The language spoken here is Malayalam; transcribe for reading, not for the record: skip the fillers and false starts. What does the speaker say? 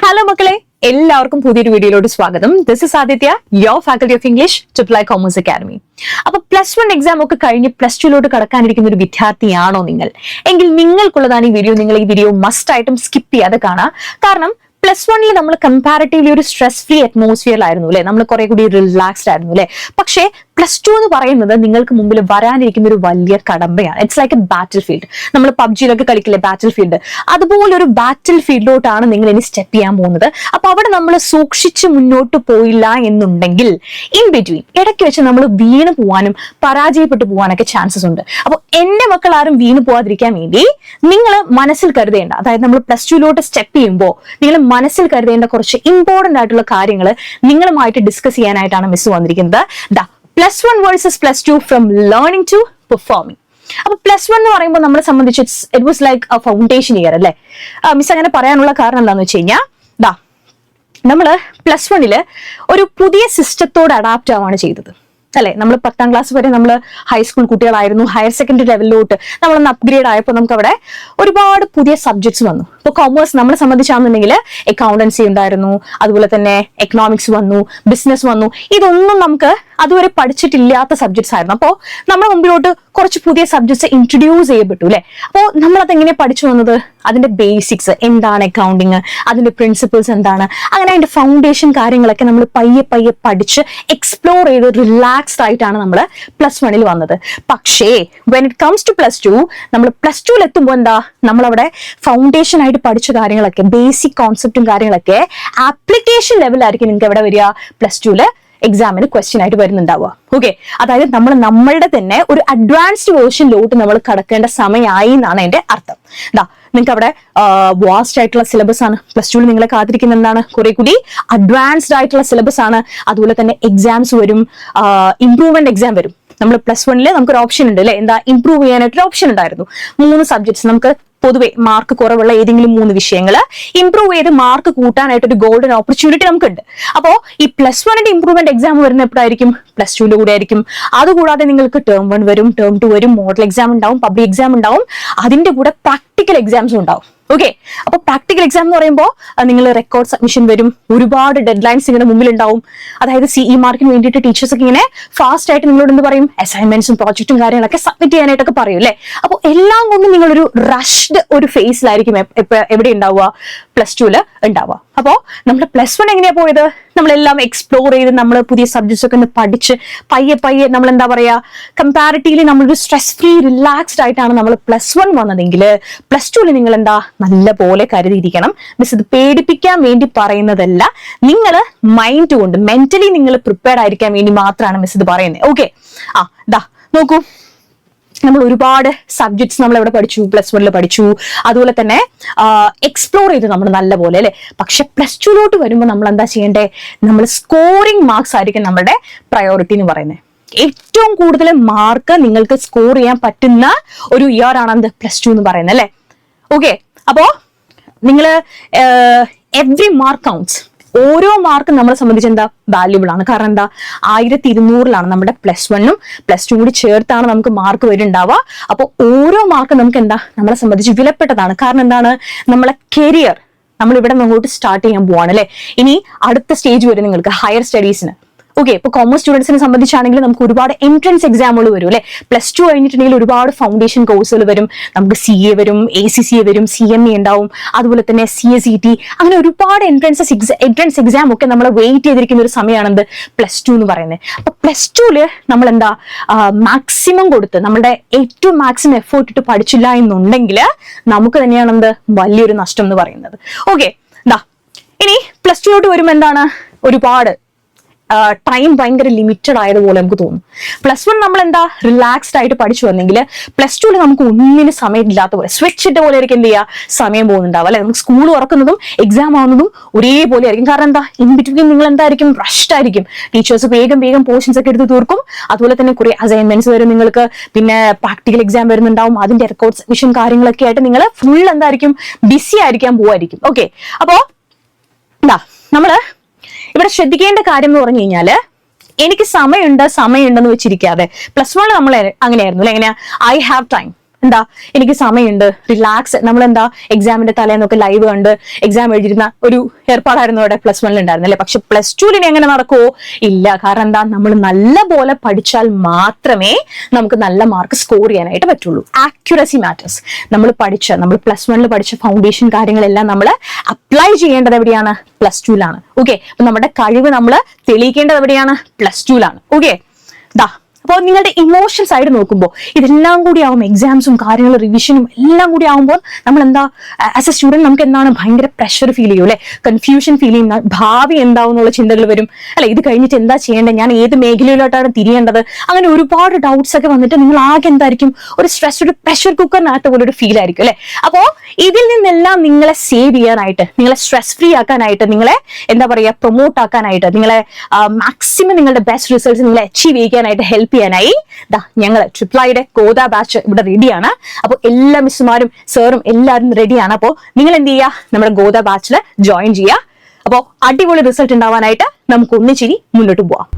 ഹലോ മക്കളെ, എല്ലാവർക്കും പുതിയൊരു വീഡിയോയിലോട്ട് സ്വാഗതം. This is Aditya, your faculty of English triple I commerce academy. അപ്പൊ +1 എക്സാം ഒക്കെ കഴിഞ്ഞ് +2 കടക്കാനിരിക്കുന്ന ഒരു വിദ്യാർത്ഥിയാണോ നിങ്ങൾ എങ്കിൽ നിങ്ങൾക്കുള്ളതാണ് ഈ വീഡിയോ. നിങ്ങൾ ഈ വീഡിയോ മസ്റ്റ് ആയിട്ടും സ്കിപ്പ് ചെയ്യാതെ കാണാം. കാരണം +1 നമ്മൾ കമ്പാരിറ്റീവ്ലി ഒരു സ്ട്രെസ് ഫ്രീ അറ്റ്മോസ്ഫിയറിലായിരുന്നു അല്ലെ, നമ്മൾ കുറെ കൂടി റിലാക്സ്ഡ് ആയിരുന്നു അല്ലെ. പക്ഷേ +2 എന്ന് പറയുന്നത് നിങ്ങൾക്ക് മുമ്പിൽ വരാനിരിക്കുന്ന ഒരു വലിയ കടമ്പയാണ്. It's like a battlefield. നമ്മൾ പബ്ജിയിലൊക്കെ കളിക്കില്ലേ ബാറ്റിൽ ഫീൽഡ്, അതുപോലെ ഒരു ബാറ്റിൽ ഫീൽഡിലോട്ടാണ് നിങ്ങൾ ഇനി സ്റ്റെപ്പ് ചെയ്യാൻ പോകുന്നത്. അപ്പൊ അവിടെ നമ്മൾ സൂക്ഷിച്ച് മുന്നോട്ട് പോയില്ല എന്നുണ്ടെങ്കിൽ ഇൻ ബിറ്റ്വീൻ ഇടയ്ക്ക് വെച്ച് നമ്മൾ വീണ് പോവാനും പരാജയപ്പെട്ടു പോകാനൊക്കെ ചാൻസസ് ഉണ്ട്. അപ്പോൾ എന്റെ മക്കൾ ആരും വീണ് പോവാതിരിക്കാൻ വേണ്ടി നിങ്ങൾ മനസ്സിൽ കരുതേണ്ട, അതായത് നമ്മൾ +2 സ്റ്റെപ്പ് ചെയ്യുമ്പോൾ നിങ്ങൾ മനസ്സിൽ കരുതേണ്ട കുറച്ച് ഇമ്പോർട്ടന്റ് ആയിട്ടുള്ള കാര്യങ്ങൾ നിങ്ങളുമായിട്ട് ഡിസ്കസ് ചെയ്യാനായിട്ടാണ് മിസ് വന്നിരിക്കുന്നത്. +1 versus +2 from learning to performing. അപ്പൊ +1 എന്ന് പറയുമ്പോൾ നമ്മളെ സംബന്ധിച്ച് it was like a foundation year അല്ലെ. മിസ് അങ്ങനെ പറയാനുള്ള കാരണം എന്താണെന്ന് വെച്ച് കഴിഞ്ഞാൽ നമ്മള് +1 ഒരു പുതിയ സിസ്റ്റത്തോട് അഡാപ്റ്റ് ആവാണ് ചെയ്തത് അല്ലെ. നമ്മൾ 10ാം ക്ലാസ് വരെ നമ്മൾ ഹൈസ്കൂൾ കുട്ടികളായിരുന്നു. ഹയർ സെക്കൻഡറി ലെവലിലോട്ട് നമ്മളൊന്ന് അപ്ഗ്രേഡ് ആയപ്പോൾ നമുക്ക് അവിടെ ഒരുപാട് പുതിയ സബ്ജക്ട്സ് വന്നു. ഇപ്പൊ കോമേഴ്സ് നമ്മളെ സംബന്ധിച്ചാണെന്നുണ്ടെങ്കിൽ അക്കൗണ്ടൻസി ഉണ്ടായിരുന്നു, അതുപോലെ തന്നെ എക്കണോമിക്സ് വന്നു, ബിസിനസ് വന്നു. ഇതൊന്നും നമുക്ക് അതുവരെ പഠിച്ചിട്ടില്ലാത്ത സബ്ജക്ട്സ് ആയിരുന്നു. അപ്പോൾ നമ്മുടെ മുമ്പിലോട്ട് കുറച്ച് പുതിയ സബ്ജക്ട്സ് ഇൻട്രൊഡ്യൂസ് ചെയ്യപ്പെട്ടു അല്ലെ. അപ്പോൾ നമ്മളത് എങ്ങനെ പഠിച്ചു വന്നത്? അതിന്റെ ബേസിക്സ് എന്താണ്, അക്കൗണ്ടിങ്, അതിന്റെ പ്രിൻസിപ്പിൾസ് എന്താണ്, അങ്ങനെ അതിന്റെ ഫൗണ്ടേഷൻ കാര്യങ്ങളൊക്കെ നമ്മൾ പയ്യെ പയ്യെ പഠിച്ച് എക്സ്പ്ലോർ ചെയ്ത് റിലാക്സ്ഡ് ആയിട്ടാണ് നമ്മൾ +1 വന്നത്. പക്ഷേ വെൻ ഇറ്റ് കംസ് ടു +2 നമ്മൾ +2 എത്തുമ്പോൾ എന്താ, നമ്മളവിടെ ഫൗണ്ടേഷൻ ആയിട്ട് പഠിച്ച കാര്യങ്ങളൊക്കെ, ബേസിക് കോൺസെപ്റ്റും കാര്യങ്ങളൊക്കെ ആപ്ലിക്കേഷൻ ലെവലായിരിക്കും നിങ്ങൾക്ക് എവിടെ വരിക, +2 എക്സാമിന് ക്വസ്റ്റ്യൻ ആയിട്ട് വരുന്നുണ്ടാവുക. ഓക്കെ, അതായത് നമ്മൾ നമ്മളുടെ തന്നെ ഒരു അഡ്വാൻസ്ഡ് വേർഷനിലോട്ട് നമ്മൾ കടക്കേണ്ട സമയമായി എന്നാണ് അതിന്റെ അർത്ഥം. നിങ്ങൾക്ക് അവിടെ വാസ്റ്റ് ആയിട്ടുള്ള സിലബസ് ആണ്. +2 നിങ്ങളെ കാത്തിരിക്കുന്ന എന്താണ്, കുറെ കൂടി അഡ്വാൻസ്ഡ് ആയിട്ടുള്ള സിലബസ് ആണ്. അതുപോലെ തന്നെ എക്സാംസ് വരും, ഇംപ്രൂവ്മെന്റ് എക്സാം വരും. നമ്മൾ +1 നമുക്കൊരു ഓപ്ഷൻ ഉണ്ട് അല്ലെ, എന്താ, ഇംപ്രൂവ് ചെയ്യാനായിട്ടൊരു ഓപ്ഷൻ ഉണ്ടായിരുന്നു. 3 സബ്ജക്ട്സ് നമുക്ക് പൊതുവെ മാർക്ക് കുറവുള്ള ഏതെങ്കിലും 3 വിഷയങ്ങൾ ഇംപ്രൂവ് ചെയ്ത് മാർക്ക് കൂട്ടാനായിട്ട് ഒരു ഗോൾഡൻ ഓപ്പർച്യൂണിറ്റി നമുക്കുണ്ട്. അപ്പോ ഈ +1 ഇംപ്രൂവ്മെന്റ് എക്സാം വരുന്ന എപ്പോഴായിരിക്കും, +2 കൂടെ ആയിരിക്കും. അതുകൂടാതെ നിങ്ങൾക്ക് ടേം 1 വരും, ടേം 2 വരും, മോഡൽ എക്സാം ഉണ്ടാവും, പബ്ലിക് എക്സാം ഉണ്ടാവും, അതിന്റെ കൂടെ പ്രാക്ടിക്കൽ എക്സാംസും ഉണ്ടാവും. ഓക്കെ, അപ്പൊ പ്രാക്ടിക്കൽ എക്സാം എന്ന് പറയുമ്പോൾ നിങ്ങൾ റെക്കോർഡ് സബ്മിഷൻ വരും, ഒരുപാട് ഡെഡ് ലൈൻസ് നിങ്ങളുടെ മുമ്പിൽ ഉണ്ടാവും. അതായത് CE മാർക്കിന് വേണ്ടിയിട്ട് ടീച്ചേഴ്സ് ഒക്കെ ഇങ്ങനെ ഫാസ്റ്റ് ആയിട്ട് നിങ്ങളോട് എന്ത് പറയും, അസൈൻമെന്റ്സും പ്രോജക്റ്റും കാര്യങ്ങളൊക്കെ സബ്മിറ്റ് ചെയ്യാനായിട്ടൊക്കെ പറയും അല്ലെ. അപ്പോൾ എല്ലാം കൊണ്ടും നിങ്ങളൊരു റഷ്ഡ് ഒരു ഫേസിലായിരിക്കും എവിടെ ഉണ്ടാവുക, +2 ഉണ്ടാവുക. അപ്പോ നമ്മൾ +1 എങ്ങനെയാ പോയത്, നമ്മളെല്ലാം എക്സ്പ്ലോർ ചെയ്ത് നമ്മൾ പുതിയ സബ്ജക്ട്സ് ഒക്കെ ഒന്ന് പഠിച്ച് പയ്യെ പയ്യെ നമ്മൾ എന്താ പറയാ, കമ്പാരിറ്റീവ്ലി നമ്മളൊരു സ്ട്രെസ് ഫ്രീ റിലാക്സ്ഡ് ആയിട്ടാണ് നമ്മൾ +1 വന്നതെങ്കിൽ +2 നിങ്ങൾ എന്താ നല്ല പോലെ കരുതിയിരിക്കണം. മിസ് ഇത് പേടിപ്പിക്കാൻ വേണ്ടി പറയുന്നതല്ല, നിങ്ങൾ മൈൻഡ് കൊണ്ട് മെന്റലി നിങ്ങൾ പ്രിപ്പയർഡ് ആയിരിക്കാൻ വേണ്ടി മാത്രമാണ് മിസ് ഇത് പറയുന്നത്. ഓക്കെ, നോക്കൂ, നമ്മൾ ഒരുപാട് സബ്ജക്ട്സ് നമ്മൾ എവിടെ പഠിച്ചു, +1 പഠിച്ചു. അതുപോലെ തന്നെ എക്സ്പ്ലോർ ചെയ്തു നമ്മൾ നല്ല പോലെ അല്ലെ. പക്ഷെ +2 വരുമ്പോൾ നമ്മൾ എന്താ ചെയ്യേണ്ടേ, നമ്മൾ സ്കോറിംഗ് മാർക്സ് ആയിരിക്കും നമ്മുടെ പ്രയോറിറ്റി എന്ന് പറയുന്നത്. ഏറ്റവും കൂടുതൽ മാർക്ക് നിങ്ങൾക്ക് സ്കോർ ചെയ്യാൻ പറ്റുന്ന ഒരു ഇയർ ആണ് +2 എന്ന് പറയുന്നത് അല്ലെ. ഓക്കെ, അപ്പോ നിങ്ങള് എവ്രി മാർക്ക് കൗണ്ട്സ്. ഓരോ മാർക്കും നമ്മളെ സംബന്ധിച്ച് എന്താ വാല്യൂബിൾ ആണ്. കാരണം എന്താ, 1200 നമ്മുടെ +1ഉം +2 കൂടി ചേർത്താണ് നമുക്ക് മാർക്ക് വരുന്നുണ്ടാവുക. അപ്പൊ ഓരോ മാർക്കും നമുക്ക് എന്താ നമ്മളെ സംബന്ധിച്ച് വിലപ്പെട്ടതാണ്. കാരണം എന്താണ്, നമ്മളെ കരിയർ നമ്മൾ ഇവിടെ അങ്ങോട്ട് സ്റ്റാർട്ട് ചെയ്യാൻ പോവാണ് അല്ലെ. ഇനി അടുത്ത സ്റ്റേജ് വരും നിങ്ങൾക്ക് ഹയർ സ്റ്റഡീസിന്. ഓക്കെ, ഇപ്പൊ കോമേഴ്സ് സ്റ്റുഡൻസിനെ സംബന്ധിച്ചാണെങ്കിൽ നമുക്ക് ഒരുപാട് എൻട്രൻസ് എക്സാമുകൾ വരും അല്ലെ. +2 കഴിഞ്ഞിട്ടുണ്ടെങ്കിൽ ഒരുപാട് ഫൗണ്ടേഷൻ കോഴ്സുകൾ വരും. നമുക്ക് CA വരും, ACCA വരും, CMA ഉണ്ടാവും, അതുപോലെ തന്നെ CSET, അങ്ങനെ ഒരുപാട് എൻട്രൻസ് എക്സാം ഒക്കെ നമ്മൾ വെയിറ്റ് ചെയ്തിരിക്കുന്ന ഒരു സമയമാണ് +2 എന്ന് പറയുന്നത്. അപ്പൊ +2 നമ്മൾ എന്താ മാക്സിമം കൊടുത്ത് നമ്മുടെ ഏറ്റവും മാക്സിമം എഫേർട്ട് ഇട്ട് പഠിച്ചില്ല എന്നുണ്ടെങ്കിൽ നമുക്ക് തന്നെയാണ് വലിയൊരു നഷ്ടം എന്ന് പറയുന്നത്. ഓക്കെ, ഇനി +2 വരുമ്പോൾ എന്താണ്, ഒരുപാട് ടൈം ഭയങ്കര ലിമിറ്റഡ് ആയതുപോലെ നമുക്ക് തോന്നും. +1 നമ്മൾ എന്താ റിലാക്സ്ഡ് ആയിട്ട് പഠിച്ചു വന്നെങ്കിൽ +2 നമുക്ക് ഒന്നിനും സമയമില്ലാത്ത പോലെ സ്വിച്ച് ഇട്ട പോലെ ആയിരിക്കും എന്ത് ചെയ്യുക, സമയം പോകുന്നുണ്ടാവും അല്ലെ. നമുക്ക് സ്കൂൾ തുറക്കുന്നതും എക്സാം ആവുന്നതും ഒരേപോലെ ആയിരിക്കും. കാരണം എന്താ, ഇൻ ബിറ്റ്വീൻ നിങ്ങൾ എന്തായിരിക്കും, റഷ്ഡ് ആയിരിക്കും. ടീച്ചേഴ്സ് വേഗം പോർഷൻസ് ഒക്കെ എടുത്ത് തീർക്കും. അതുപോലെ തന്നെ കുറെ അസൈൻമെന്റ്സ് വരും നിങ്ങൾക്ക്, പിന്നെ പ്രാക്ടിക്കൽ എക്സാം വരുന്നുണ്ടാവും, അതിന്റെ റെക്കോർഡ് സബ്മിഷൻ കാര്യങ്ങളൊക്കെ ആയിട്ട് നിങ്ങൾ ഫുൾ എന്തായിരിക്കും, ബിസി ആയിരിക്കാൻ പോവായിരിക്കും. ഓക്കെ, അപ്പോ നമ്മള് ഇവിടെ ശ്രദ്ധിക്കേണ്ട കാര്യം എന്ന് പറഞ്ഞു കഴിഞ്ഞാല്, എനിക്ക് സമയമുണ്ടെന്ന് വെച്ചിരിക്കാതെ +1 നമ്മൾ അങ്ങനെയായിരുന്നു അല്ലെ. എങ്ങനെയാ, I have time, എന്താ എനിക്ക് സമയമുണ്ട്, റിലാക്സ്. നമ്മളെന്താ എക്സാമിന്റെ തലേന്നൊക്കെ ലൈവ് കണ്ട് എക്സാം എഴുതിയിരുന്ന ഒരു ഏർപ്പാടായിരുന്നു അവിടെ പ്ലസ് വണ്ണിൽ ഉണ്ടായിരുന്നു അല്ലെ. പക്ഷെ പ്ലസ് ടുവിൽ എങ്ങനെ നടക്കുമോ? ഇല്ല. കാരണം എന്താ, നമ്മൾ നല്ല പോലെ പഠിച്ചാൽ മാത്രമേ നമുക്ക് നല്ല മാർക്ക് സ്കോർ ചെയ്യാനായിട്ട് പറ്റുള്ളൂ. Accuracy matters. നമ്മൾ പ്ലസ് വണ്ണിൽ പഠിച്ച ഫൗണ്ടേഷൻ കാര്യങ്ങളെല്ലാം നമ്മൾ അപ്ലൈ ചെയ്യേണ്ടത് എവിടെയാണ്? പ്ലസ് ടുവിലാണ്. ഓക്കെ. അപ്പൊ നമ്മുടെ കഴിവ് നമ്മൾ തെളിയിക്കേണ്ടത് എവിടെയാണ്? പ്ലസ് ടുവിലാണ്. ഓക്കെ. ദാ അപ്പോൾ നിങ്ങളുടെ ഇമോഷണൽ സൈഡ് നോക്കുമ്പോൾ ഇതെല്ലാം കൂടി ആവും, എക്സാംസും കാര്യങ്ങളും റിവിഷനും എല്ലാം കൂടി ആവുമ്പോൾ നമ്മൾ എന്താ, ആസ് എ സ്റ്റുഡന്റ് നമുക്ക് എന്താണ് ഭയങ്കര പ്രഷർ ഫീൽ ചെയ്യും അല്ലെ, കൺഫ്യൂഷൻ ഫീൽ ചെയ്യുന്ന, ഭാവി എന്താവും എന്നുള്ള ചിന്തകൾ വരും അല്ലെ. ഇത് കഴിഞ്ഞിട്ട് എന്താ ചെയ്യേണ്ടത്, ഞാൻ ഏത് മേഖലയിലോട്ടാണ് തിരിയേണ്ടത്, അങ്ങനെ ഒരുപാട് ഡൗട്ട്സ് ഒക്കെ വന്നിട്ട് നിങ്ങൾ ആകെ എന്തായിരിക്കും, ഒരു സ്ട്രെസ്, ഒരു പ്രഷർ കുക്കറിനകത്ത് പോലെ ഒരു ഫീൽ ആയിരിക്കും അല്ലെ. അപ്പോ ഇതിൽ നിന്നെല്ലാം നിങ്ങളെ സേവ് ചെയ്യാനായിട്ട്, നിങ്ങളെ സ്ട്രെസ് ഫ്രീ ആക്കാനായിട്ട്, നിങ്ങളെ എന്താ പറയുക പ്രൊമോട്ട് ആക്കാനായിട്ട്, നിങ്ങളെ മാക്സിമം നിങ്ങളുടെ ബെസ്റ്റ് റിസൾട്ട്സ് നിങ്ങളെ അച്ചീവ് ചെയ്യാനായിട്ട് ഹെൽപ്പ് ചെയ്യാനായി ഞങ്ങൾ ട്രിപ്ലൈയുടെ ഗോദ ബാച്ച് ഇവിടെ റെഡിയാണ്. അപ്പോൾ എല്ലാ മിസ്സുമാരും സാറും എല്ലാവരും റെഡിയാണ്. അപ്പോൾ നിങ്ങൾ എന്ത് ചെയ്യുക, നമ്മുടെ ഗോദ ബാച്ചിൽ ജോയിൻ ചെയ്യുക. അപ്പോൾ അടിപൊളി റിസൾട്ട് ഉണ്ടാവാനായിട്ട് നമുക്ക് ഒന്നിച്ചിരി മുന്നോട്ട് പോവാം.